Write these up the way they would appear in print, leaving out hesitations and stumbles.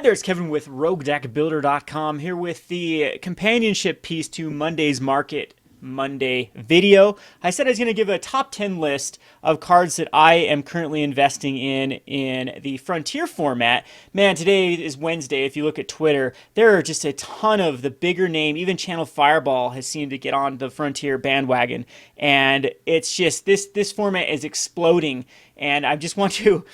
there, it's Kevin with RogueDeckBuilder.com here with the companionship piece to Monday's Market Monday video. I said I was going to give a top 10 list of cards that I am currently investing in the Frontier format. Man, today is Wednesday. If you look at Twitter, there are just a ton of the bigger name. Even Channel Fireball has seemed to get on the Frontier bandwagon, and it's just this format is exploding. And I just want to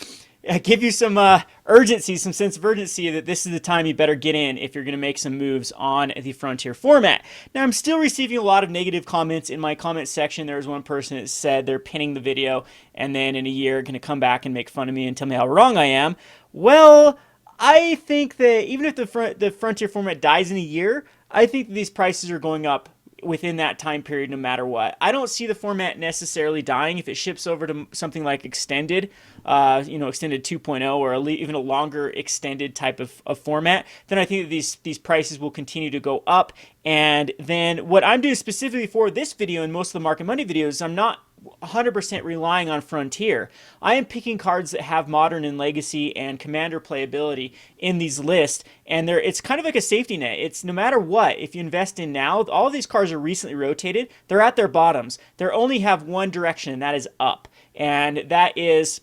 give you some urgency, some sense of urgency that this is the time you better get in if you're going to make some moves on the Frontier format. Now, I'm still receiving a lot of negative comments in my comment section. There was one person that said they're pinning the video and then in a year going to come back and make fun of me and tell me how wrong I am. Well, I think that even if the Frontier format dies in a year, I think that these prices are going up within that time period no matter what. I don't see the format necessarily dying if it ships over to something like Extended, Extended 2.0 or even a longer extended type of format. Then I think that these prices will continue to go up. And then what I'm doing specifically for this video and most of the Market Monday videos, I'm not 100% relying on Frontier. I am picking cards that have Modern and Legacy and Commander playability in these lists, and it's kind of like a safety net. It's no matter what, if you invest in now, all of these cards are recently rotated. They're at their bottoms. They only have one direction, and that is up. And that is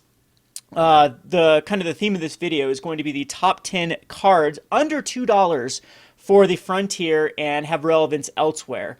the theme of this video is going to be the top 10 cards under $2 for the Frontier and have relevance elsewhere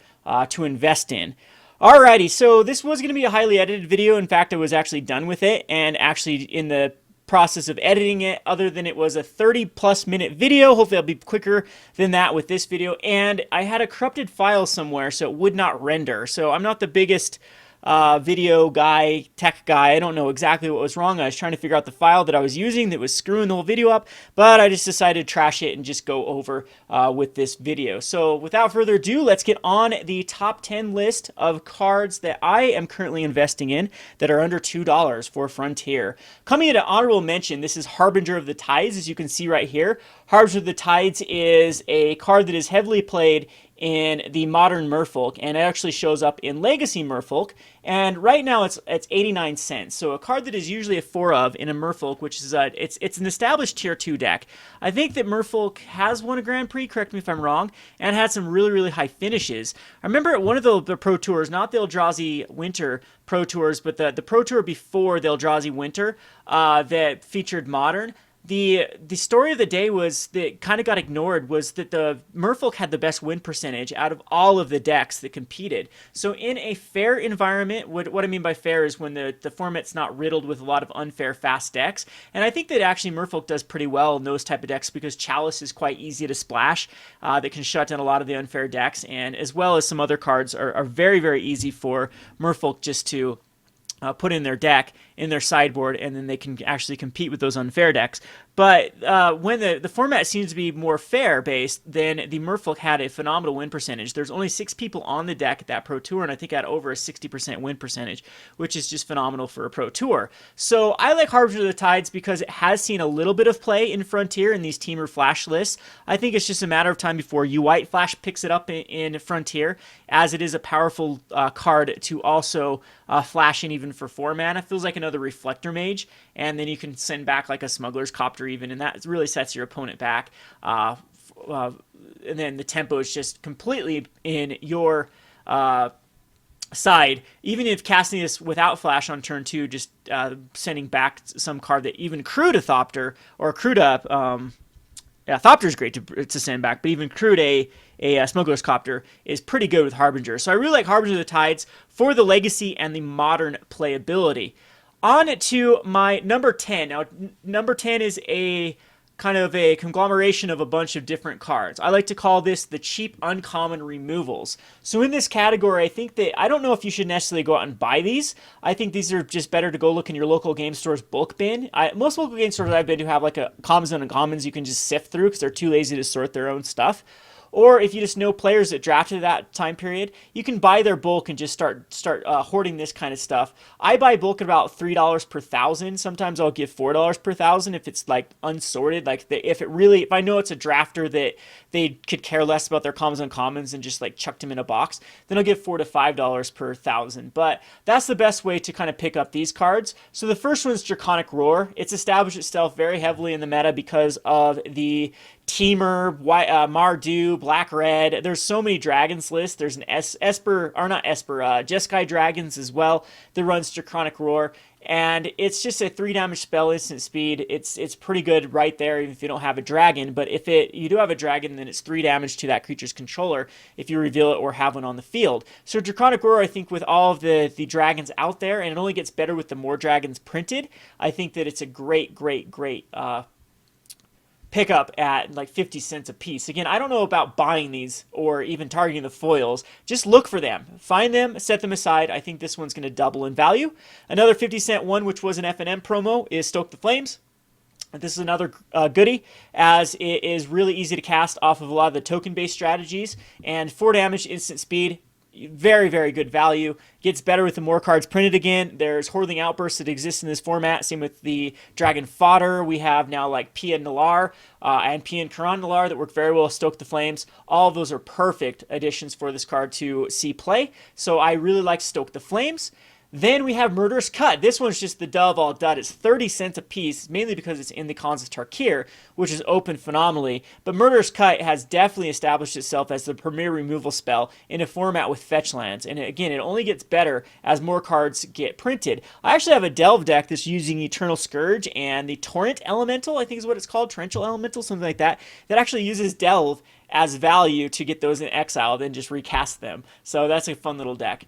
to invest in. Alrighty, so this was going to be a highly edited video. In fact, I was actually done with it and actually in the process of editing it, other than it was a 30+ minute video. Hopefully I'll be quicker than that with this video. And I had a corrupted file somewhere, so it would not render. So I'm not the biggest video guy, tech guy. I don't know exactly what was wrong. I was trying to figure out the file that I was using that was screwing the whole video up, but I just decided to trash it and just go over with this video. So without further ado, let's get on the top 10 list of cards that I am currently investing in that are under $2 for Frontier. Coming into honorable mention, this is Harbinger of the Tides, as you can see right here. Harbinger of the Tides is a card that is heavily played in the Modern Merfolk, and it actually shows up in Legacy Merfolk, and right now it's 89 cents. So a card that is usually a 4 of in a Merfolk, which is it's an established tier 2 deck. I think that Merfolk has won a Grand Prix, correct me if I'm wrong, and had some really high finishes. I remember at one of the Pro Tours, not the Eldrazi Winter Pro Tours, but the Pro Tour before the Eldrazi Winter that featured Modern. The story of the day was that kind of got ignored was that the Merfolk had the best win percentage out of all of the decks that competed. So in a fair environment, what I mean by fair is when the format's not riddled with a lot of unfair fast decks. And I think that actually Merfolk does pretty well in those type of decks because Chalice is quite easy to splash that can shut down a lot of the unfair decks, and as well as some other cards are very easy for Merfolk just to put in their deck, in their sideboard, and then they can actually compete with those unfair decks. But when the format seems to be more fair-based, then the Merfolk had a phenomenal win percentage. There's only 6 people on the deck at that Pro Tour, and I think I had over a 60% win percentage, which is just phenomenal for a Pro Tour. So I like Harbinger of the Tides because it has seen a little bit of play in Frontier in these Teamer Flash lists. I think it's just a matter of time before U-White Flash picks it up in Frontier, as it is a powerful card to also flash in even for 4 mana. It feels like another Reflector Mage, and then you can send back like a Smuggler's Copter even, and that really sets your opponent back. And then the tempo is just completely in your side. Even if casting this without flash on turn 2, just sending back some card that even crewed a Thopter, or crewed a Thopter's great to send back, but even crewed a Smuggler's Copter is pretty good with Harbinger. So I really like Harbinger of the Tides for the Legacy and the Modern playability. On to my number 10. Now, number 10 is a kind of a conglomeration of a bunch of different cards. I like to call this the cheap uncommon removals. So in this category, I think that I don't know if you should necessarily go out and buy these. I think these are just better to go look in your local game store's bulk bin. Most local game stores I've been to have like a commons and uncommons you can just sift through because they're too lazy to sort their own stuff. Or if you just know players that drafted that time period, you can buy their bulk and just start hoarding this kind of stuff. I buy bulk at about $3 per thousand. Sometimes I'll give $4 per thousand if it's like unsorted. Like if I know it's a drafter that they could care less about their commons and uncommons and just like chucked them in a box, then I'll give $4 to $5 per thousand. But that's the best way to kind of pick up these cards. So the first one is Draconic Roar. It's established itself very heavily in the meta because of the Teamer, Mardu, Black Red. There's so many dragons lists. There's an Jeskai Dragons as well that runs Draconic Roar. And it's just a 3 damage spell, instant speed. It's pretty good right there, even if you don't have a dragon. But if you do have a dragon, then it's 3 damage to that creature's controller if you reveal it or have one on the field. So Draconic Roar, I think with all of the dragons out there, and it only gets better with the more dragons printed, I think that it's a great pick up at like 50 cents a piece. Again, I don't know about buying these or even targeting the foils. Just look for them. Find them, set them aside. I think this one's going to double in value. Another 50-cent one, which was an FNM promo, is Stoked the Flames. This is another goodie, as it is really easy to cast off of a lot of the token-based strategies. And 4 damage, instant speed. Very, very good value. Gets better with the more cards printed again. There's Hordeling Outbursts that exist in this format. Same with the Dragon Fodder. We have now like Pia and Nalar and Pia and Kiran Nalar that work very well with Stoke the Flames. All of those are perfect additions for this card to see play. So I really like Stoke the Flames. Then we have Murderous Cut. This one's just the dove all dud. It's 30 cents a piece, mainly because it's in the Khans of Tarkir, which is open phenomenally. But Murderous Cut has definitely established itself as the premier removal spell in a format with fetch lands. And again, it only gets better as more cards get printed. I actually have a Delve deck that's using Eternal Scourge and the Torrent Elemental, I think is what it's called, Torrential Elemental, something like that, that actually uses Delve as value to get those in exile, then just recast them. So that's a fun little deck.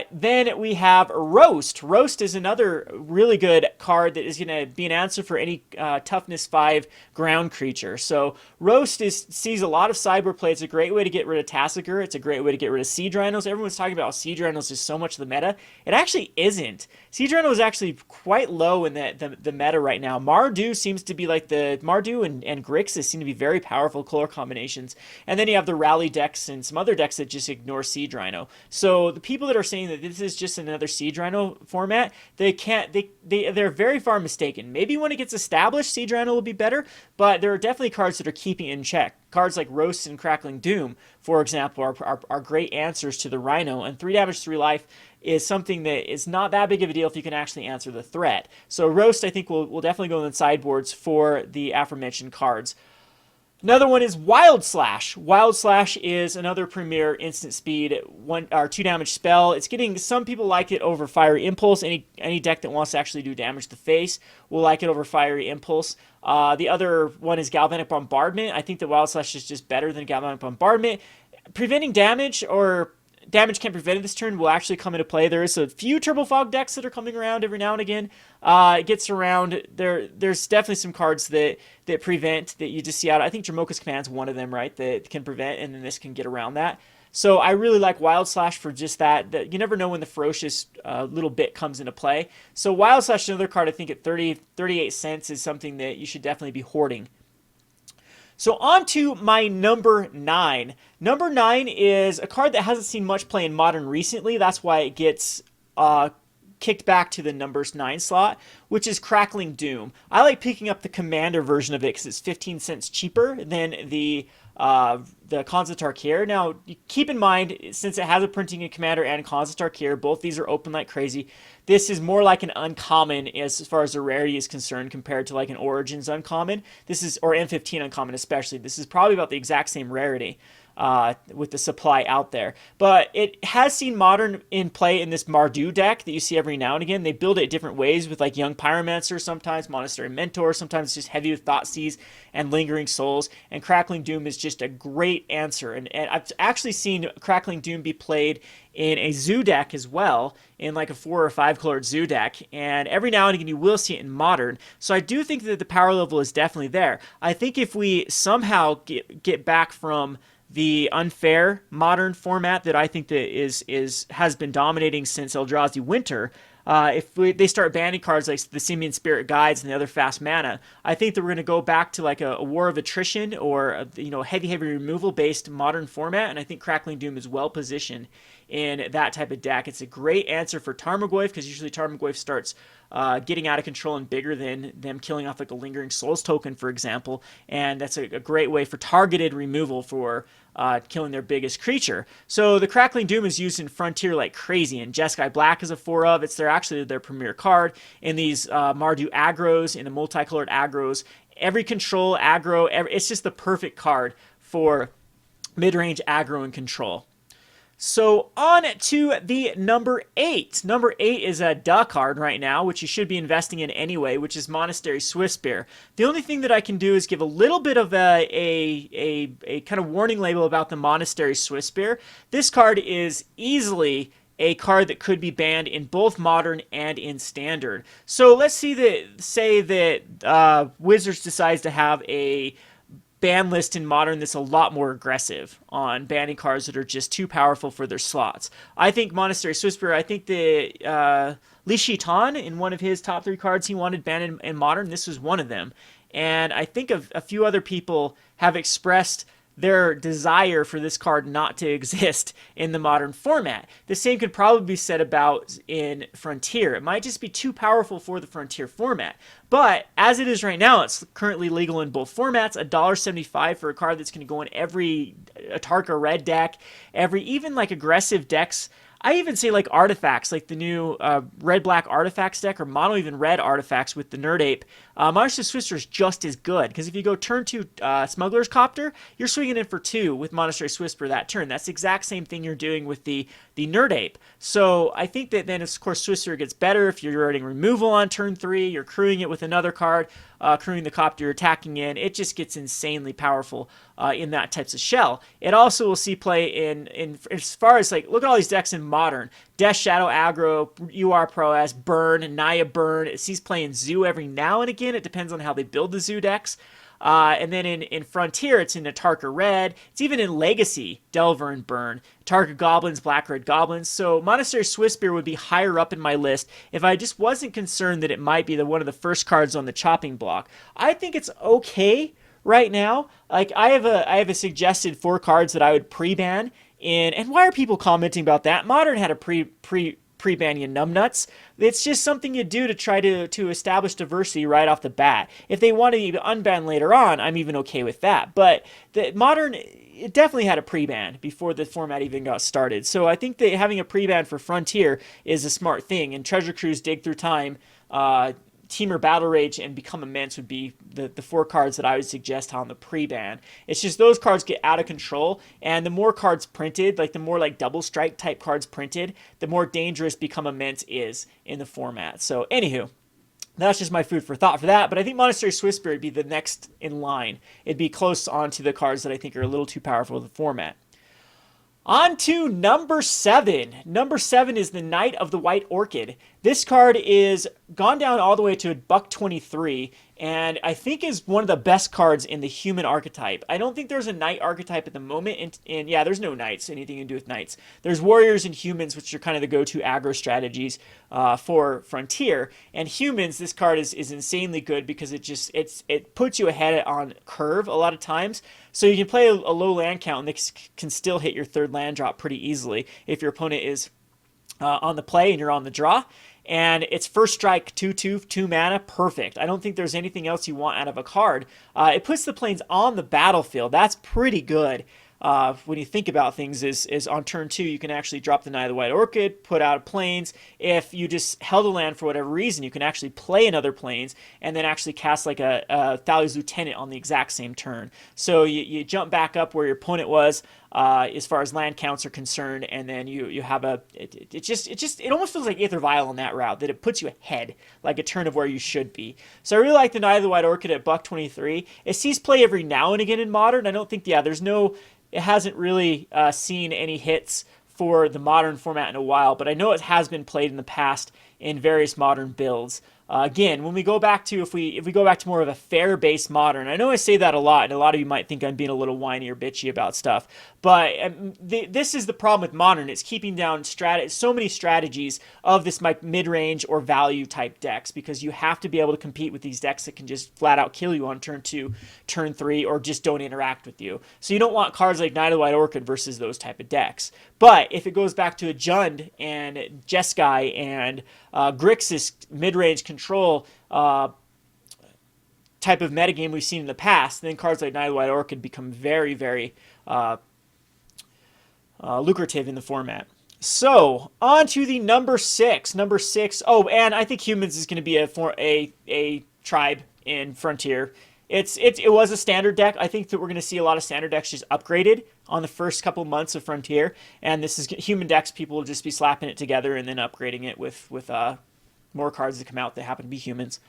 Then we have Roast. Roast is another really good card that is going to be an answer for any Toughness 5 ground creature. So Roast sees a lot of sideboard play. It's a great way to get rid of Tasigur. It's a great way to get rid of Siege Rhinos. Everyone's talking about Siege Rhinos is so much of the meta. It actually isn't. Siege Rhino is actually quite low in the meta right now. Mardu seems to be like Mardu and Grixis seem to be very powerful color combinations. And then you have the Rally decks and some other decks that just ignore Siege Rhino. So the people that are saying that this is just another Siege Rhino format, they're very far mistaken. Maybe when it gets established, Siege Rhino will be better, but there are definitely cards that are keeping it in check. Cards like Roast and Crackling Doom, for example, are great answers to the Rhino, and 3 damage, 3 life is something that is not that big of a deal if you can actually answer the threat. So Roast, I think, will definitely go in the sideboards for the aforementioned cards. Another one is Wild Slash. Wild Slash is another premier instant speed 1 or 2 damage spell. It's getting, some people like it over Fiery Impulse. Any deck that wants to actually do damage to the face will like it over Fiery Impulse. The other one is Galvanic Bombardment. I think that Wild Slash is just better than Galvanic Bombardment. Preventing damage or damage can't prevent it this turn will actually come into play. There is a few Turbo Fog decks that are coming around every now and again. It gets around. There's definitely some cards that prevent, that you just see out. I think Dromoka's Command's one of them, right, that can prevent, and then this can get around that. So I really like Wild Slash for just that. You never know when the ferocious little bit comes into play. So Wild Slash is another card I think at 38 cents is something that you should definitely be hoarding. So on to my number 9. Number 9 is a card that hasn't seen much play in Modern recently. That's why it gets kicked back to the numbers 9 slot, which is Crackling Doom. I like picking up the Commander version of it because it's 15 cents cheaper than the Khans of Tarkir. Now, keep in mind, since it has a printing in Commander and Khans of Tarkir, both these are open like crazy. This is more like an uncommon as far as the rarity is concerned compared to like an Origins uncommon. This is, or M15 uncommon especially. This is probably about the exact same rarity with the supply out there. But it has seen Modern in play in this Mardu deck that you see every now and again. They build it different ways with like Young Pyromancer, sometimes Monastery Mentor, sometimes it's just heavy with Thoughtseize and Lingering Souls. And Crackling Doom is just a great answer. And I've actually seen Crackling Doom be played in a Zoo deck as well, in like a 4 or 5 colored Zoo deck, and every now and again you will see it in Modern. So I do think that the power level is definitely there. I think if we somehow get back from the unfair Modern format that I think that has been dominating since Eldrazi Winter, they start banning cards like the Simian Spirit Guides and the other fast mana, I think that we're going to go back to like a War of Attrition or heavy removal based modern format, and I think Crackling Doom is well positioned in that type of deck. It's a great answer for Tarmogoyf, because usually Tarmogoyf starts getting out of control and bigger than them killing off like a Lingering Souls token, for example, and that's a great way for targeted removal for killing their biggest creature. So the Crackling Doom is used in Frontier like crazy, and Jeskai Black is a 4 of. It's actually their premier card in these Mardu aggros, in the multicolored aggros. Every control aggro, it's just the perfect card for mid-range aggro and control. So on to the number 8. Number 8 is a duh card right now, which you should be investing in anyway, which is Monastery Swiftspear. The only thing that I can do is give a little bit of a kind of warning label about the Monastery Swiftspear. This card is easily a card that could be banned in both Modern and in Standard. So let's say that Wizards decides to have a ban list in Modern that's a lot more aggressive on banning cards that are just too powerful for their slots. I think Monastery Swiftspear, I think the Li Shitan, in one of his top 3 cards he wanted banned in Modern, this was one of them. And I think a few other people have expressed their desire for this card not to exist in the Modern format. The same could probably be said about in Frontier. It might just be too powerful for the Frontier format. But as it is right now, it's currently legal in both formats. $1.75 for a card that's going to go in every Atarka red deck, even like aggressive decks. I even say like artifacts, like the new red-black artifacts deck, or mono even red artifacts with the Nerd Ape. Monastery Swiftspear is just as good, because if you go turn 2 Smuggler's Copter, you're swinging in for 2 with Monastery Swiftspear that turn. That's the exact same thing you're doing with the Nerd Ape. So I think that then, of course, Swiftspear gets better if you're running removal on turn 3, you're crewing it with another card, crewing the Copter you're attacking in. It just gets insanely powerful in that types of shell. It also will see play in as far as like, look at all these decks in Modern. Death Shadow aggro, UR Pro-S, Burn, Naya Burn. It sees play in Zoo every now and again. It depends on how they build the Zoo decks. And then in Frontier, it's in Atarka Red. It's even in Legacy, Delver and Burn. Atarka Goblins, Black-Red Goblins. So Monastery Swiftspear would be higher up in my list if I just wasn't concerned that it might be one of the first cards on the chopping block. I think it's okay right now. Like, I have a suggested 4 cards that I would pre-ban. And why are people commenting about that? Modern had a pre-ban you numbnuts. It's just something you do to try to establish diversity right off the bat. If they want to unban later on, I'm even okay with that. But the Modern, it definitely had a pre-ban before the format even got started. So I think that having a pre-ban for Frontier is a smart thing. And Treasure Cruise, Dig Through Time, Teamer Battle Rage, and Become Immense would be the 4 cards that I would suggest on the pre-ban. It's just those cards get out of control, and the more cards printed, like the more like double strike type cards printed, the more dangerous Become Immense is in the format. So anywho, that's just my food for thought for that. But I think Monastery Swiftspear would be the next in line. It'd be close on to the cards that I think are a little too powerful for the format. On to number 7. Number 7 is the Knight of the White Orchid. This card is gone down all the way to $1.23, and I think is one of the best cards in the human archetype. I don't think there's a knight archetype at the moment, and yeah, there's no knights, anything to do with knights. There's warriors and humans, which are kind of the go-to aggro strategies for Frontier. And humans, this card is insanely good because it puts you ahead on curve a lot of times. So you can play a low land count, and they can still hit your 3rd land drop pretty easily if your opponent is on the play and you're on the draw. And it's first strike, 2/2, 2 mana, perfect. I don't think there's anything else you want out of a card. It puts the planes on the battlefield. That's pretty good. When you think about things, is on turn 2, you can actually drop the Knight of the White Orchid, put out planes. If you just held a land for whatever reason, you can actually play another planes and then actually cast like a Thalia's Lieutenant on the exact same turn. So you jump back up where your opponent was as far as land counts are concerned, and then you have it almost feels like Aether Vial on that route, that it puts you ahead like a turn of where you should be. So I really like the Knight of the White Orchid at $1.23. It sees play every now and again in Modern. I don't think it hasn't really seen any hits for the Modern format in a while, but I know it has been played in the past in various Modern builds. Again, when we go back to, if we go back to more of a fair-based Modern, I know I say that a lot, and a lot of you might think I'm being a little whiny or bitchy about stuff, But this is the problem with Modern. It's keeping down so many strategies of this mid-range or value type decks, because you have to be able to compete with these decks that can just flat out kill you on turn 2, turn 3, or just don't interact with you. So you don't want cards like Night of the White Orchid versus those type of decks. But if it goes back to a Jund and Jeskai and Grixis mid-range control type of metagame we've seen in the past, then cards like Night of the White Orchid become very, very lucrative in the format. So on to the number 6. Number 6. Oh, and I think humans is going to be a tribe in Frontier. It was a standard deck. I think that we're going to see a lot of standard decks just upgraded on the first couple months of Frontier, and this is human decks. People will just be slapping it together and then upgrading it with more cards that come out that happen to be humans.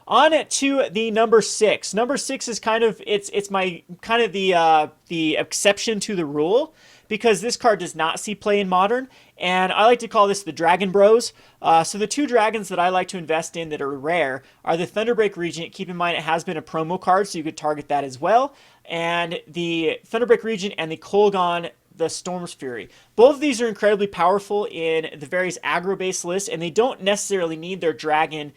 On to the number 6. Number 6 is it's my the exception to the rule, because this card does not see play in Modern, and I like to call this the Dragon Bros. So the 2 dragons that I like to invest in that are rare are the Thunderbreak Regent. Keep in mind it has been a promo card, so you could target that as well, and the Thunderbreak Regent and the Kolaghan, the Storm's Fury. Both of these are incredibly powerful in the various aggro-based lists, and they don't necessarily need their dragon.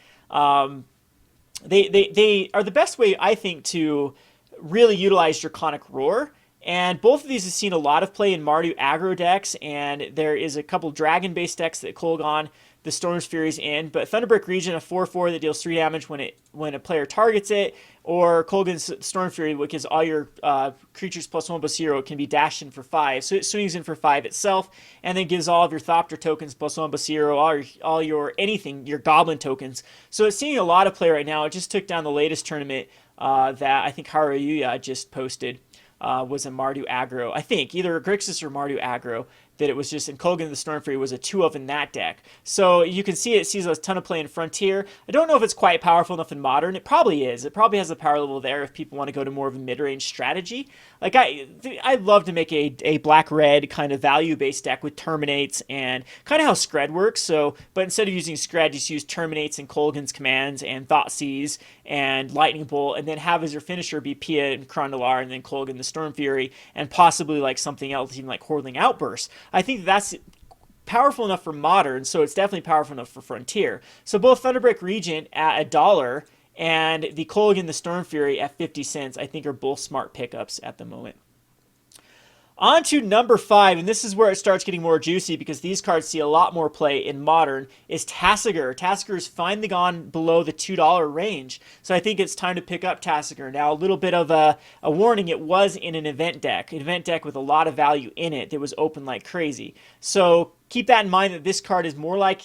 They are the best way, I think, to really utilize Draconic Roar. And both of these have seen a lot of play in Mardu aggro decks, and there is a couple dragon-based decks that Kolaghan, the Storm's Fury's in. But Thunderbreak Regent, a 4/4 that deals 3 damage when a player targets it, or Kolaghan's Storm Fury, which is all your creatures +1/+0, can be dashed in for 5. So it swings in for 5 itself, and then gives all of your Thopter tokens +1/+0, all your anything, your Goblin tokens. So it's seeing a lot of play right now. It just took down the latest tournament that I think Haruyuya just posted. Was a Mardu aggro. I think either Grixis or Mardu aggro, that it was just, and Kolaghan the Storm Fury was a 2 of in that deck. So you can see it sees a ton of play in Frontier. I don't know if it's quite powerful enough in Modern. It probably is. It probably has a power level there if people want to go to more of a mid-range strategy. Like I'd love to make a black-red kind of value-based deck with Terminates and kind of how Scred works. So, but instead of using Scred, just use Terminates and Kolaghan's commands and Thoughtseize and Lightning Bolt, and then have as your finisher be Pia and Kiran Nalar, and then Kolaghan the Storm Fury, and possibly like something else, even like Hordeling Outburst. I think that's powerful enough for Modern, so it's definitely powerful enough for Frontier. So both Thunderbreak Regent at $1 and the Kolaghan the Storm Fury at 50 cents, I think, are both smart pickups at the moment. On to number 5, and this is where it starts getting more juicy, because these cards see a lot more play in Modern, is Tasigur. Tasigur has finally gone below the $2 range, so I think it's time to pick up Tasigur. Now, a little bit of a warning, it was in an event deck with a lot of value in it that was open like crazy. So keep that in mind, that this card is more like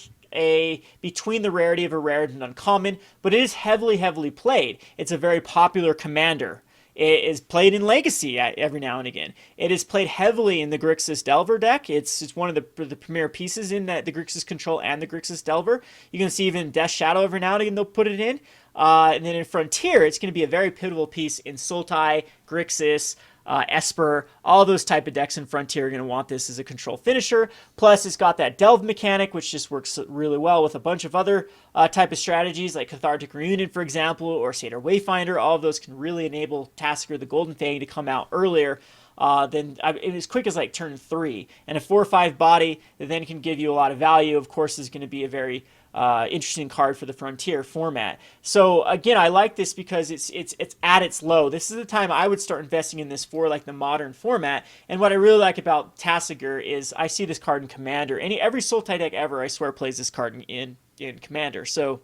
between the rarity of a rare and uncommon, but it is heavily played. It's a very popular commander. It is played in Legacy every now and again. It is played heavily in the Grixis Delver deck. It's one of the premier pieces in the Grixis Control and the Grixis Delver. You can see even Death Shadow every now and again they'll put it in. And then in Frontier, it's going to be a very pivotal piece in Sultai, Grixis, Esper, all those type of decks in Frontier are going to want this as a control finisher. Plus, it's got that Delve mechanic, which just works really well with a bunch of other type of strategies, like Cathartic Reunion, for example, or Satyr Wayfinder. All of those can really enable Tasigur the Golden Fang to come out earlier than as quick as like turn 3. And a 4/5 body that then can give you a lot of value, of course, is going to be a very interesting card for the Frontier format. So again, I like this because it's at its low. This is the time I would start investing in this for like the Modern format. And what I really like about Tasigur is I see this card in Commander. Every Sultai deck ever, I swear, plays this card in Commander. So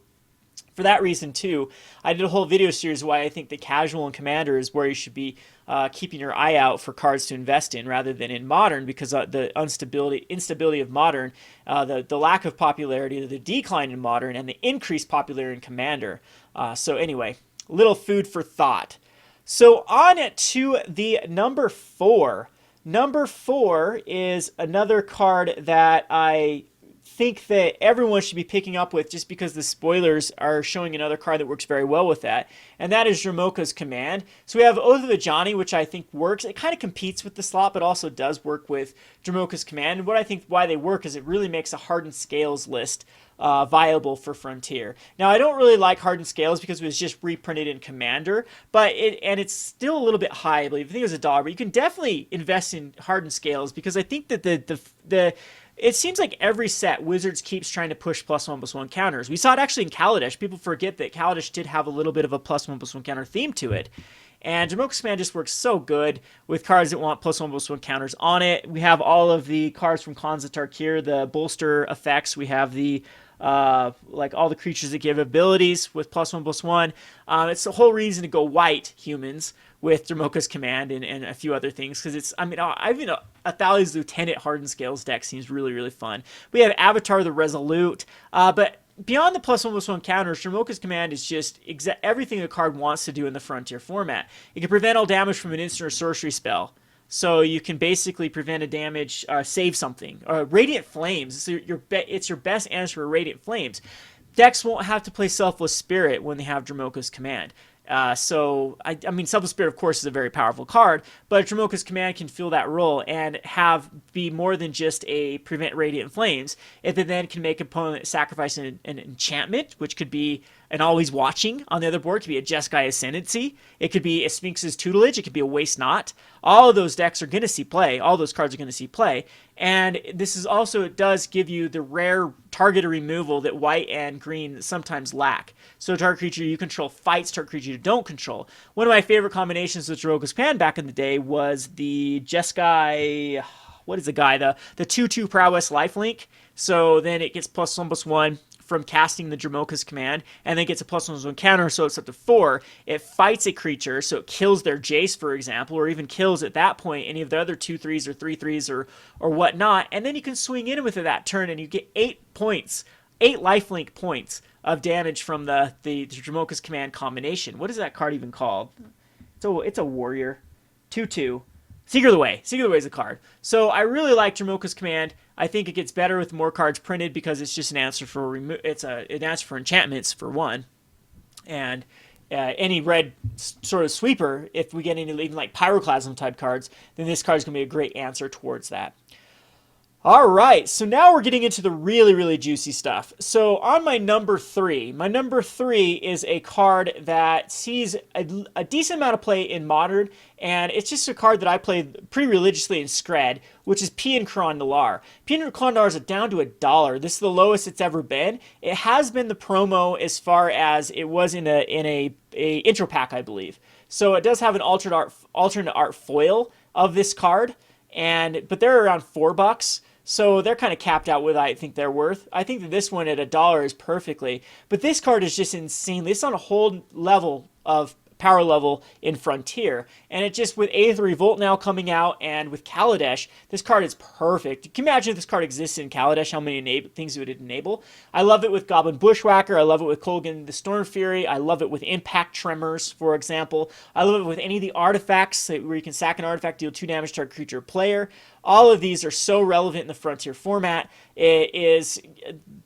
for that reason too, I did a whole video series why I think the casual and Commander is where you should be keeping your eye out for cards to invest in rather than in Modern, because the instability of Modern, the lack of popularity, the decline in Modern, and the increased popularity in Commander. So anyway, little food for thought. So on to the number 4. Number 4 is another card that I think that everyone should be picking up with just because the spoilers are showing another card that works very well with that, and that is Dromoka's Command. So we have Oath of Ajani, which I think works. It kind of competes with the slot, but also does work with Dromoka's Command. And what I think why they work is it really makes a Hardened Scales list viable for Frontier. Now, I don't really like Hardened Scales because it was just reprinted in Commander, but it's still a little bit high. I believe. I think it was $1, but you can definitely invest in Hardened Scales because I think that it seems like every set Wizards keeps trying to push +1/+1 counters. We saw it actually in Kaladesh. People forget that Kaladesh did have a little bit of a +1/+1 counter theme to it. And Dromoka's Command just works so good with cards that want +1/+1 counters on it. We have all of the cards from Khans of Tarkir, the bolster effects. We have the like all the creatures that give abilities with +1/+1. It's the whole reason to go white humans with Dromoka's Command and a few other things, because it's, I mean, Athalia's Lieutenant Hardened Scales deck seems really, really fun. We have Avatar the Resolute, but beyond the +1/+1 counters, Dromoka's Command is just everything the card wants to do in the Frontier format. It can prevent all damage from an instant or sorcery spell. So you can basically prevent a damage, save something. Radiant Flames, so it's your best answer for Radiant Flames. Decks won't have to play Selfless Spirit when they have Dromoka's Command. So, I mean, Selfless Spirit, of course, is a very powerful card, but Dromoka's Command can fill that role and be more than just a prevent Radiant Flames. It then can make opponent sacrifice an enchantment, which could be an Always Watching on the other board. It could be a Jeskai Ascendancy. It could be a Sphinx's Tutelage. It could be a Waste Not. All of those decks are going to see play. All those cards are going to see play. And this is also, it does give you the rare targeted removal that white and green sometimes lack. So target creature you control fights target creature you don't control. One of my favorite combinations with Dromoka's Command back in the day was the Jeskai, what is the guy? The 2/2 Prowess Lifelink. So then it gets +1/+1 from casting the Dromoka's Command, and then gets a +1/+1 counter, so it's up to 4. It fights a creature, so it kills their Jace, for example, or even kills at that point any of the other 2/3s or 3/3s or whatnot, and then you can swing in with it that turn, and you get 8 points, 8 lifelink points of damage from the Dromoka's Command combination. What is that card even called? It's a warrior. 2/2. Seeker of the Way. Seeker of the Way is a card. So I really like Dromoka's Command. I think it gets better with more cards printed because it's just an answer for an answer for enchantments for one, and any red sort of sweeper. If we get any even like Pyroclasm type cards, then this card is going to be a great answer towards that. All right, so now we're getting into the really, really juicy stuff. So on my number 3 is a card that sees a decent amount of play in Modern, and it's just a card that I played pretty religiously in Scred, which is Pia and Kiran Nalar. Pia and Kiran Nalar is down to $1. This is the lowest it's ever been. It has been the promo as far as it was in a intro pack, I believe. So it does have an alternate art foil of this card, but they're around $4. So they're kind of capped out with I think they're worth. I think that this one at $1 is perfectly. But this card is just insanely. It's on a whole level of power level in Frontier. And it just, with Aether Revolt now coming out and with Kaladesh, this card is perfect. You can imagine if this card existed in Kaladesh, how many things it would enable. I love it with Goblin Bushwhacker. I love it with Kolgan the Storm Fury. I love it with Impact Tremors, for example. I love it with any of the artifacts where you can sack an artifact, deal 2 damage to a creature or player. All of these are so relevant in the Frontier format. It is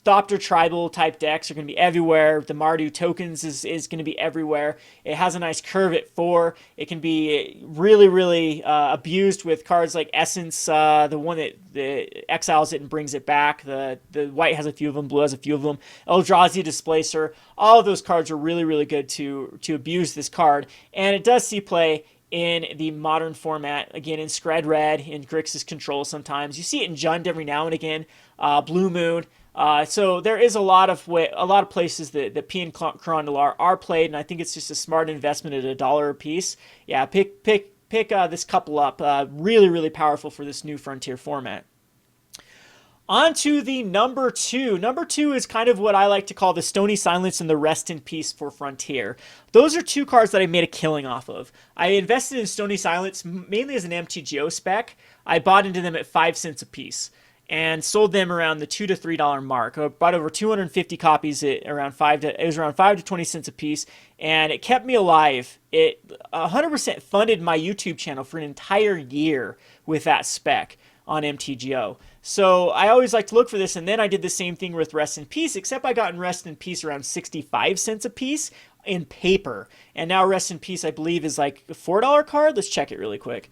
Thopter Tribal type decks are going to be everywhere. The Mardu tokens is going to be everywhere. It has a nice curve at 4. It can be really, really abused with cards like Essence, the one that exiles it and brings it back. The white has a few of them, blue has a few of them. Eldrazi Displacer. All of those cards are really, really good to abuse this card. And it does see play in the Modern format, again in Scred Red, in Grixis Control sometimes. You see it in Jund every now and again, Blue Moon. So there is a lot of places that Pia and Kiran Nalar are played, and I think it's just a smart investment at $1 a piece. Yeah, pick this couple up. Really, really powerful for this new Frontier format. On to the number 2. Number 2 is kind of what I like to call the Stony Silence and the Rest in Peace for Frontier. Those are 2 cards that I made a killing off of. I invested in Stony Silence mainly as an MTGO spec. I bought into them at 5 cents a piece and sold them around the $2 to $3 mark. I bought over 250 copies at around 5 to 20 cents a piece, and it kept me alive. It 100% funded my YouTube channel for an entire year with that spec. on MTGO. So I always like to look for this, and then I did the same thing with Rest in Peace, except I got in Rest in Peace around 65 cents a piece in paper. And now Rest in Peace, I believe, is like a $4 card. Let's check it really quick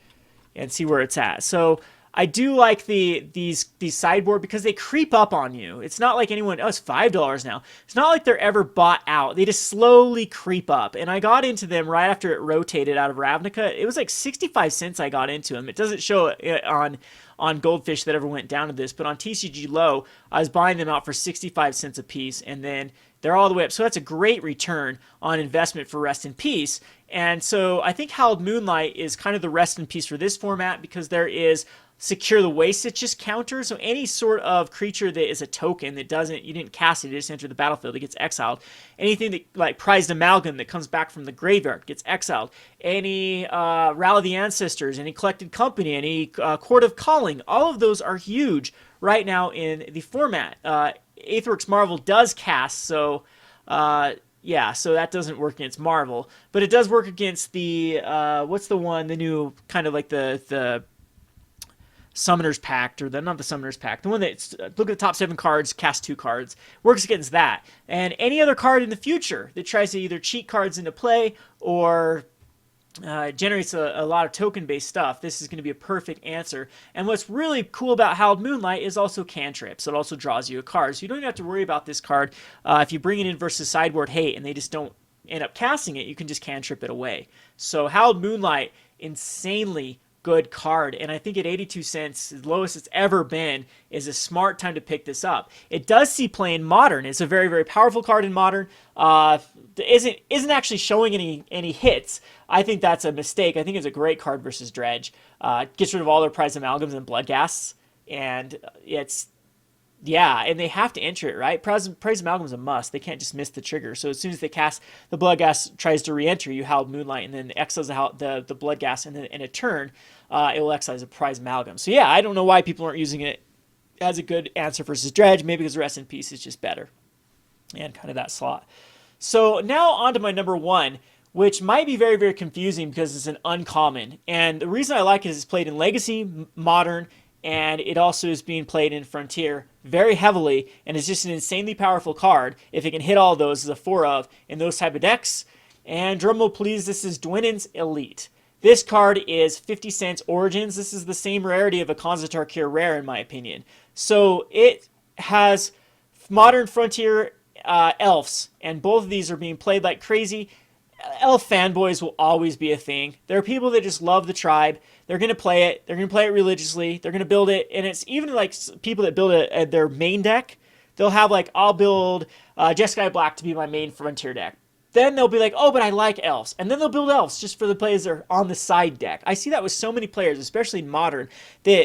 and see where it's at. So I do like these sideboard because they creep up on you. It's not like anyone, it's $5 now. It's not like they're ever bought out. They just slowly creep up. And I got into them right after it rotated out of Ravnica. It was like 65 cents I got into them. It doesn't show it on Goldfish that ever went down to this, but on TCG Low, I was buying them out for 65 cents a piece, and then they're all the way up. So that's a great return on investment for Rest in Peace. And so I think Hallowed Moonlight is kind of the Rest in Peace for this format, because there is Secure the Waste counter. So any sort of creature that is a token that you didn't cast it, it just entered the battlefield, it gets exiled. Anything that, like Prized Amalgam that comes back from the graveyard, gets exiled. Any Rally the Ancestors, any Collected Company, any Court of Calling, all of those are huge right now in the format. Aetherworks Marvel does cast, so yeah, so that doesn't work against Marvel, but it does work against the what's the one, the new kind of like the Summoner's Pact, or not the Summoner's Pact, the one that's, look at the top 7 cards, cast 2 cards, works against that. And any other card in the future that tries to either cheat cards into play or generates a lot of token-based stuff, this is going to be a perfect answer. And what's really cool about Hallowed Moonlight is also cantrips. So it also draws you a card. So you don't even have to worry about this card. If you bring it in versus sideboard hate and they just don't end up casting it, you can just cantrip it away. So Hallowed Moonlight, insanely good card, and I think at 82 cents, the lowest it's ever been, is a smart time to pick this up. It does see play in Modern. It's a very, very powerful card in Modern. Isn't actually showing any hits. I think that's a mistake. I think it's a great card versus Dredge. Gets rid of all their Prize Amalgams and Bloodghasts, and yeah, and they have to enter it, right? Prize Amalgam is a must. They can't just miss the trigger. So as soon as they cast, the Bloodghast tries to re-enter, you Hallowed Moonlight, and then exiles the Bloodghast, and then in a turn, it will exile a Prize Amalgam. So yeah, I don't know why people aren't using it as a good answer versus Dredge. Maybe because Rest in Peace is just better, and kind of that slot. So now on to my number 1, which might be very, very confusing because it's an uncommon. And the reason I like it is it's played in Legacy, Modern, and it also is being played in Frontier very heavily, and it's just an insanely powerful card. If it can hit all those, is a 4 of in those type of decks. And drumroll please, this is Dwayne Ins Elite. This card is 50 cents Origins. This is the same rarity of a Khonsa Tarkir rare in my opinion. So it has Modern, Frontier, Elves, and both of these are being played like crazy. Elf fanboys will always be a thing. There are people that just love the tribe. They're going to play it. They're going to play it religiously. They're going to build it. And it's even like people that build their main deck. They'll have like, I'll build Jeskai Black to be my main Frontier deck. Then they'll be like, oh, but I like Elves. And then they'll build Elves just for the players that are on the side deck. I see that with so many players, especially in Modern.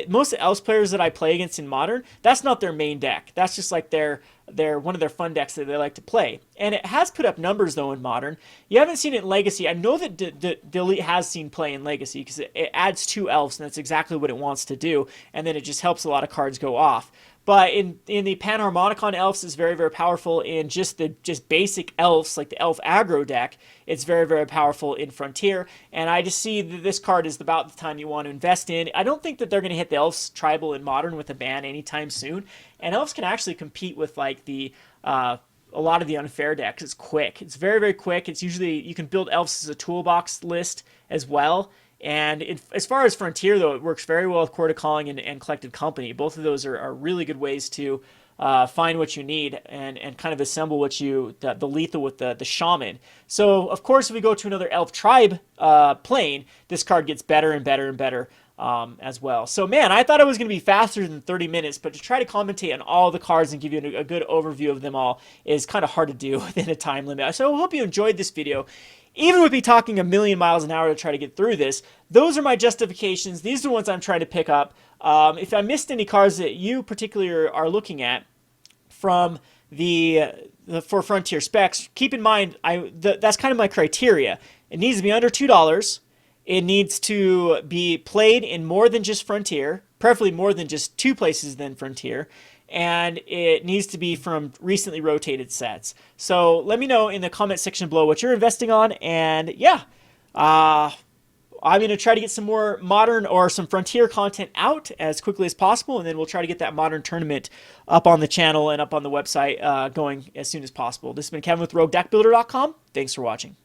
Most of the Elves players that I play against in Modern, that's not their main deck. That's just like their one of their fun decks that they like to play. And it has put up numbers, though, in Modern. You haven't seen it in Legacy. I know that the Elite has seen play in Legacy because it adds 2 Elves, and that's exactly what it wants to do. And then it just helps a lot of cards go off. But in the Panharmonicon Elves is very, very powerful. In just basic Elves, like the Elf aggro deck, it's very, very powerful in Frontier. And I just see that this card is about the time you want to invest in. I don't think that they're going to hit the Elves tribal in Modern with a ban anytime soon. And Elves can actually compete with like a lot of the unfair decks. It's quick. It's very, very quick. It's usually, you can build Elves as a toolbox list as well. And as far as Frontier, though, it works very well with Court of Calling and Collected Company. Both of those are really good ways to find what you need and kind of assemble the lethal with the Shaman. So, of course, if we go to another Elf Tribe plane, this card gets better and better and better as well. So, man, I thought it was going to be faster than 30 minutes, but to try to commentate on all the cards and give you a good overview of them all is kind of hard to do within a time limit. So I hope you enjoyed this video. Even with me talking a million miles an hour to try to get through this, those are my justifications. These are the ones I'm trying to pick up. If I missed any cards that you particularly are looking at from for Frontier specs, keep in mind that's kind of my criteria. It needs to be under $2. It needs to be played in more than just Frontier, preferably more than just 2 places than Frontier. And it needs to be from recently rotated sets. So let me know in the comment section below what you're investing on. And yeah, I'm going to try to get some more modern or some frontier content out as quickly as possible, and then we'll try to get that modern tournament up on the channel and up on the website going as soon as possible. This has been Kevin with RogueDeckBuilder.com. Thanks for watching.